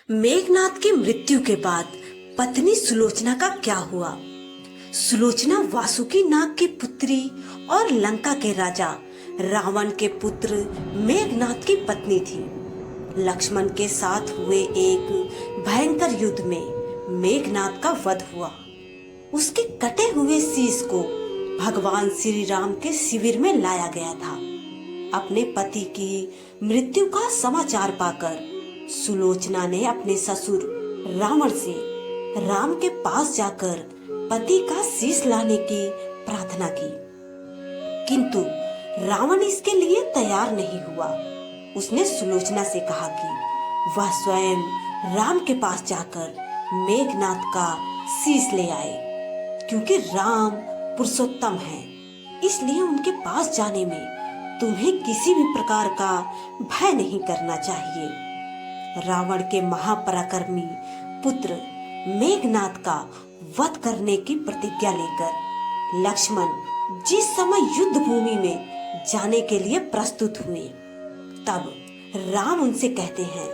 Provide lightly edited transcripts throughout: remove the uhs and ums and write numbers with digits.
मेघनाथ की मृत्यु के बाद पत्नी सुलोचना का क्या हुआ? सुलोचना वासुकी नाग की पुत्री और लंका के राजा रावण के पुत्र मेघनाथ की पत्नी थी। लक्ष्मण के साथ हुए एक भयंकर युद्ध में मेघनाथ का वध हुआ। उसके कटे हुए शीश को भगवान श्री राम के शिविर में लाया गया था। अपने पति की मृत्यु का समाचार पाकर सुलोचना ने अपने ससुर रावण से राम के पास जाकर पति का शीश लाने की प्रार्थना की, किंतु रावण इसके लिए तैयार नहीं हुआ। उसने सुलोचना से कहा कि वह स्वयं राम के पास जाकर मेघनाथ का शीश ले आए, क्योंकि राम पुरुषोत्तम है, इसलिए उनके पास जाने में तुम्हें किसी भी प्रकार का भय नहीं करना चाहिए। रावण के महापराक्रमी पुत्र मेघनाथ का वध करने की प्रतिज्ञा लेकर लक्ष्मण जिस समय युद्ध भूमि में जाने के लिए प्रस्तुत हुए, तब राम उनसे कहते हैं,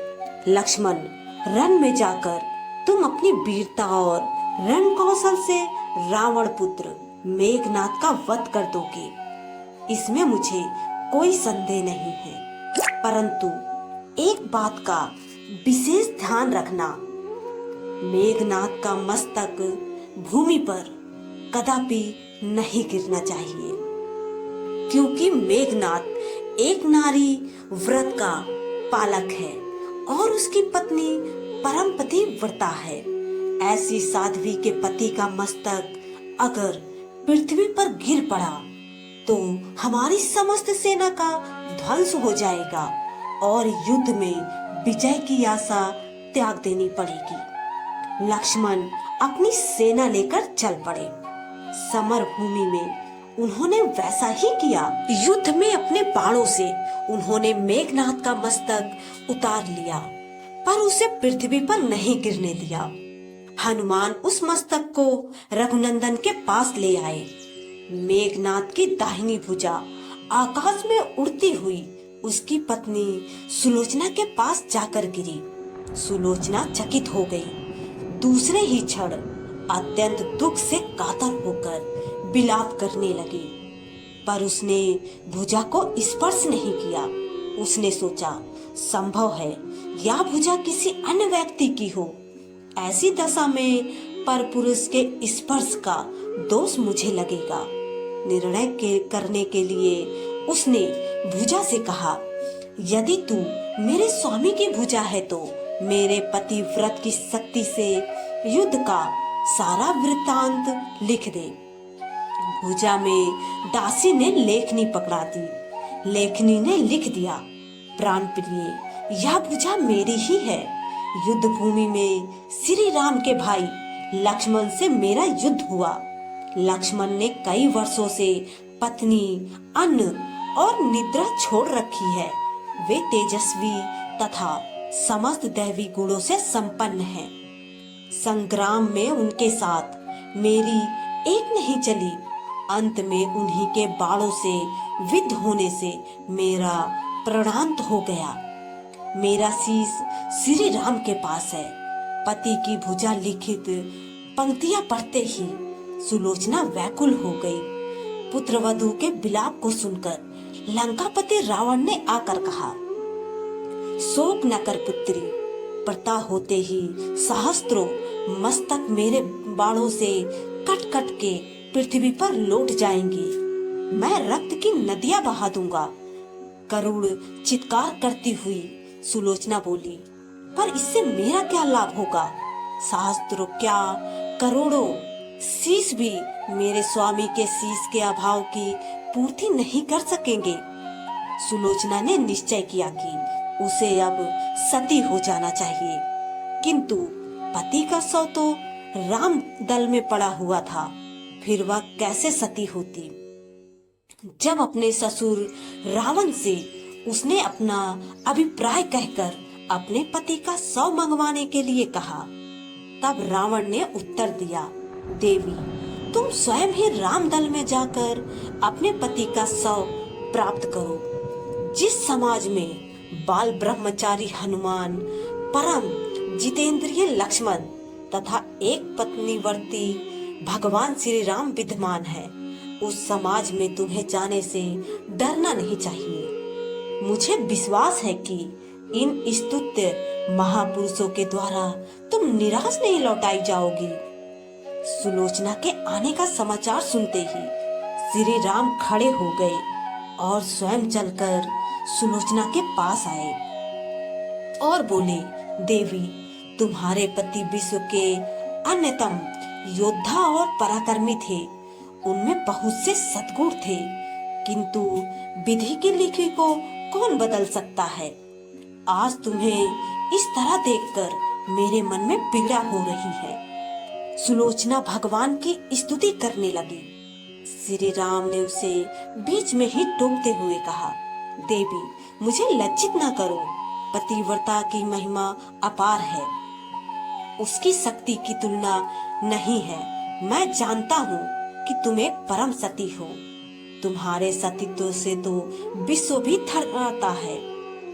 लक्ष्मण, रण में जाकर तुम अपनी वीरता और रण कौशल से रावण पुत्र मेघनाथ का वध कर दोगे, इसमें मुझे कोई संदेह नहीं है। परंतु एक बात का विशेष ध्यान रखना, मेघनाथ का मस्तक भूमि पर कदापि नहीं गिरना चाहिए, क्योंकि मेघनाथ एक नारी व्रत का पालक है और उसकी पत्नी परमपति व्रता है। ऐसी साध्वी के पति का मस्तक अगर पृथ्वी पर गिर पड़ा तो हमारी समस्त सेना का ध्वंस हो जाएगा और युद्ध में विजय की आशा त्याग देनी पड़ेगी। लक्ष्मण अपनी सेना लेकर चल पड़े। समर भूमि में उन्होंने वैसा ही किया। युद्ध में अपने बाणों से उन्होंने मेघनाथ का मस्तक उतार लिया, पर उसे पृथ्वी पर नहीं गिरने दिया। हनुमान उस मस्तक को रघुनंदन के पास ले आए। मेघनाथ की दाहिनी भुजा आकाश में उड़ती हुई उसकी पत्नी सुलोचना के पास जाकर गिरी। सुलोचना चकित हो गई। दूसरे ही क्षण अत्यंत दुख से कातर होकर विलाप करने लगी, पर उसने भुजा को स्पर्श नहीं किया। उसने सोचा, संभव है यह भुजा किसी अन्य व्यक्ति की हो। ऐसी दशा में परपुरुष के स्पर्श का दोष मुझे लगेगा। निर्णय करने के लिए उसने भुजा से कहा, यदि तू मेरे स्वामी की भुजा है तो मेरे पति व्रत की शक्ति से युद्ध का सारा वृत्तांत लिख दे। भुजा में दासी ने लेखनी पकड़ा दी। लेखनी ने लिख दिया, प्राण प्रिय, यह भुजा मेरी ही है। युद्ध भूमि में श्री राम के भाई लक्ष्मण से मेरा युद्ध हुआ। लक्ष्मण ने कई वर्षों से पत्नी, अन्न और निद्रा छोड़ रखी है। वे तेजस्वी तथा समस्त दैवी गुणों से संपन्न हैं। संग्राम में उनके साथ मेरी एक नहीं चली। अंत में उन्हीं के बाणों से विद्ध होने से मेरा प्राणांत हो गया। मेरा शीश श्री राम के पास है। पति की भुजा लिखित पंक्तियां पढ़ते ही सुलोचना व्याकुल हो गई। पुत्रवधू के विलाप को सुनकर लंकापति रावण ने आकर कहा, शोक न कर पुत्री, प्रता होते ही सहस्त्रों मस्तक मेरे बाणों से कट कट के पृथ्वी पर लौट जाएंगे। मैं रक्त की नदियां बहा दूंगा। करुण चित्कार करती हुई सुलोचना बोली, पर इससे मेरा क्या लाभ होगा? सहस्त्रों क्या, करोड़ों शीश भी मेरे स्वामी के शीश के अभाव की पूर्ति नहीं कर सकेंगे। सुलोचना ने निश्चय किया कि उसे अब सती हो जाना चाहिए, किंतु पति का शव तो राम दल में पड़ा हुआ था, फिर वह कैसे सती होती? जब अपने ससुर रावण से उसने अपना अभिप्राय कहकर अपने पति का शव मंगवाने के लिए कहा, तब रावण ने उत्तर दिया, देवी, तुम स्वयं ही राम दल में जाकर अपने पति का शव प्राप्त करो। जिस समाज में बाल ब्रह्मचारी हनुमान परम जितेंद्रिय लक्ष्मण तथा एक पत्नीवर्ती भगवान श्री राम विद्यमान है। उस समाज में तुम्हें जाने से डरना नहीं चाहिए। मुझे विश्वास है कि इन स्तुत्य महापुरुषों के द्वारा तुम निराश नहीं लौटाई जाओगी। सुलोचना के आने का समाचार सुनते ही श्री राम खड़े हो गए और स्वयं चलकर सुलोचना के पास आए और बोले, देवी, तुम्हारे पति विश्व के अन्यतम योद्धा और पराक्रमी थे। उनमें बहुत से सद्गुण थे, किंतु विधि की लिखी को कौन बदल सकता है। आज तुम्हें इस तरह देखकर मेरे मन में पीड़ा हो रही है। सुलोचना भगवान की स्तुति करने लगी। श्री राम ने उसे बीच में ही टोकते हुए कहा, देवी, मुझे लज्जित न करो। पतिव्रता की महिमा अपार है, उसकी शक्ति की तुलना नहीं है। मैं जानता हूँ कि तुम एक परम सती हो। तुम्हारे सतीत्व से तो विश्व भी थर्राता है।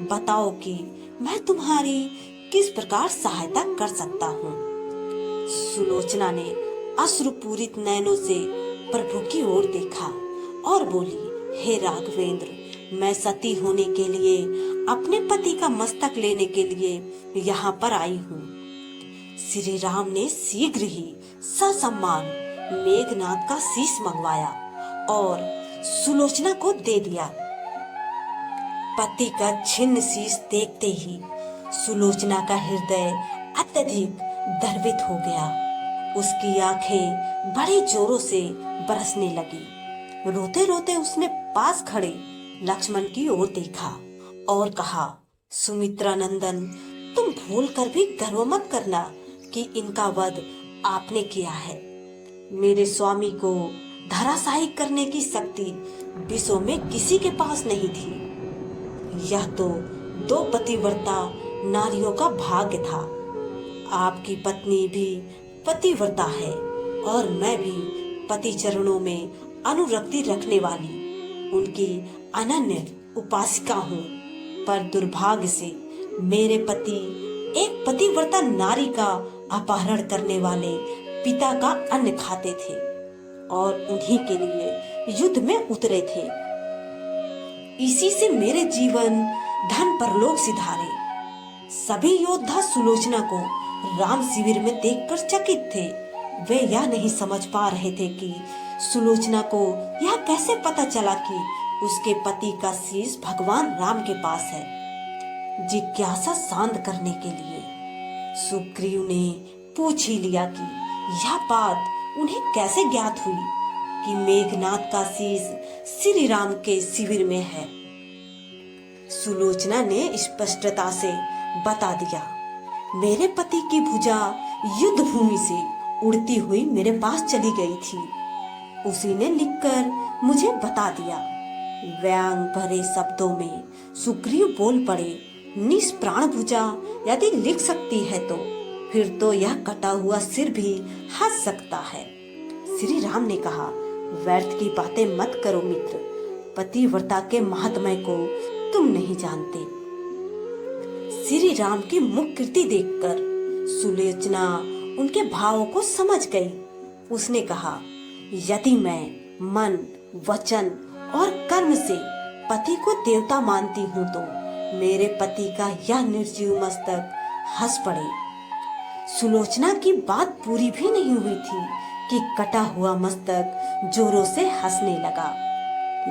बताओ कि मैं तुम्हारी किस प्रकार सहायता कर सकता हूँ। सुलोचना ने अश्रुपूरित नयनों से प्रभु की ओर देखा और बोली, हे राघवेंद्र, मैं सती होने के लिए अपने पति का मस्तक लेने के लिए यहाँ पर आई हूँ। श्री राम ने शीघ्र ही ससम्मान मेघनाद का शीश मंगवाया और सुलोचना को दे दिया। पति का छिन्न शीश देखते ही सुलोचना का हृदय अत्यधिक द्रवित हो गया। उसकी आंखें बड़े जोरों से बरसने लगी। रोते रोते उसने पास खड़े लक्ष्मण की ओर देखा और कहा, सुमित्रा नंदन, तुम भूल कर भी गर्व मत करना कि इनका वध आपने किया है। मेरे स्वामी को धराशायी करने की शक्ति विश्व में किसी के पास नहीं थी। यह तो दो पतिव्रता नारियों का भाग्य था। आपकी पत्नी भी पतिव्रता है और मैं भी पति चरणों में अनुरक्ति रखने वाली उनकी अनन्य उपासिका हूँ। पर दुर्भाग्य से मेरे पति एक पतिव्रता नारी का अपहरण करने वाले पिता का अन्न खाते थे और उन्हीं के लिए युद्ध में उतरे थे। इसी से मेरे जीवन धन परलोक सिधारे। सभी योद्धा सुलोचना को राम शिविर में देखकर चकित थे। वे यह नहीं समझ पा रहे थे कि सुलोचना को यह कैसे पता चला कि उसके पति का शीश भगवान राम के पास है। जिज्ञासा शांत करने के लिए सुग्रीव ने पूछ ही लिया कि यह बात उन्हें कैसे ज्ञात हुई कि मेघनाद का शीश श्री राम के शिविर में है। सुलोचना ने स्पष्टता से बता दिया, मेरे पति की भुजा युद्ध भूमि से उड़ती हुई मेरे पास चली गई थी। उसी ने लिखकर मुझे बता दिया। व्यंग भरे शब्दों में सुग्रीव बोल पड़े, निष्प्राण भुजा यदि लिख सकती है तो फिर तो यह कटा हुआ सिर भी हंस सकता है। श्री राम ने कहा, व्यर्थ की बातें मत करो मित्र। पतिव्रता के महात्म्य को तुम नहीं जानते। श्री राम की मुख कृति देखकर सुलोचना उनके भावों को समझ गई। उसने कहा, यदि मैं मन, वचन और कर्म से पति को देवता मानती हूँ तो मेरे पति का यह निर्जीव मस्तक हंस पड़े। सुलोचना की बात पूरी भी नहीं हुई थी कि कटा हुआ मस्तक जोरों से हंसने लगा।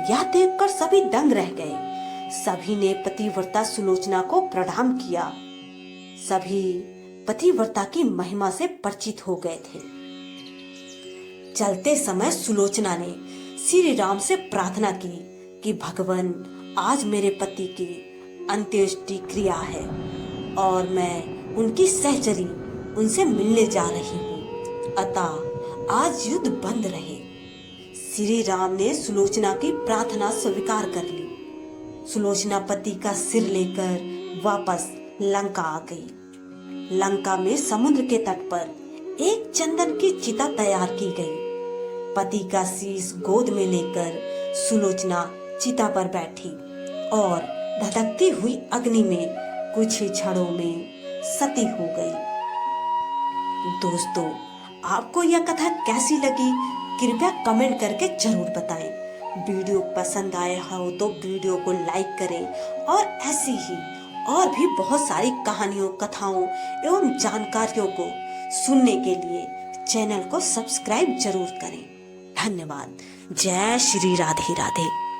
यह देखकर सभी दंग रह गए। सभी ने पतिव्रता सुलोचना को प्रणाम किया। सभी पतिव्रता की महिमा से परिचित हो गए थे। चलते समय सुलोचना ने श्री राम से प्रार्थना की कि भगवान, आज मेरे पति की अंत्येष्टि क्रिया है और मैं उनकी सहचरी उनसे मिलने जा रही हूँ, अतः आज युद्ध बंद रहे। श्री राम ने सुलोचना की प्रार्थना स्वीकार कर ली। सुलोचना पति का सिर लेकर वापस लंका आ गई। लंका में समुद्र के तट पर एक चंदन की चिता तैयार की गई। पति का शीश गोद में लेकर सुलोचना चिता पर बैठी और धधकती हुई अग्नि में कुछ ही क्षणों में सती हो गई। दोस्तों, आपको यह कथा कैसी लगी कृपया कमेंट करके जरूर बताएं। वीडियो पसंद आया हो तो वीडियो को लाइक करें और ऐसी ही और भी बहुत सारी कहानियों, कथाओं एवं जानकारियों को सुनने के लिए चैनल को सब्सक्राइब जरूर करें। धन्यवाद। जय श्री राधे राधे।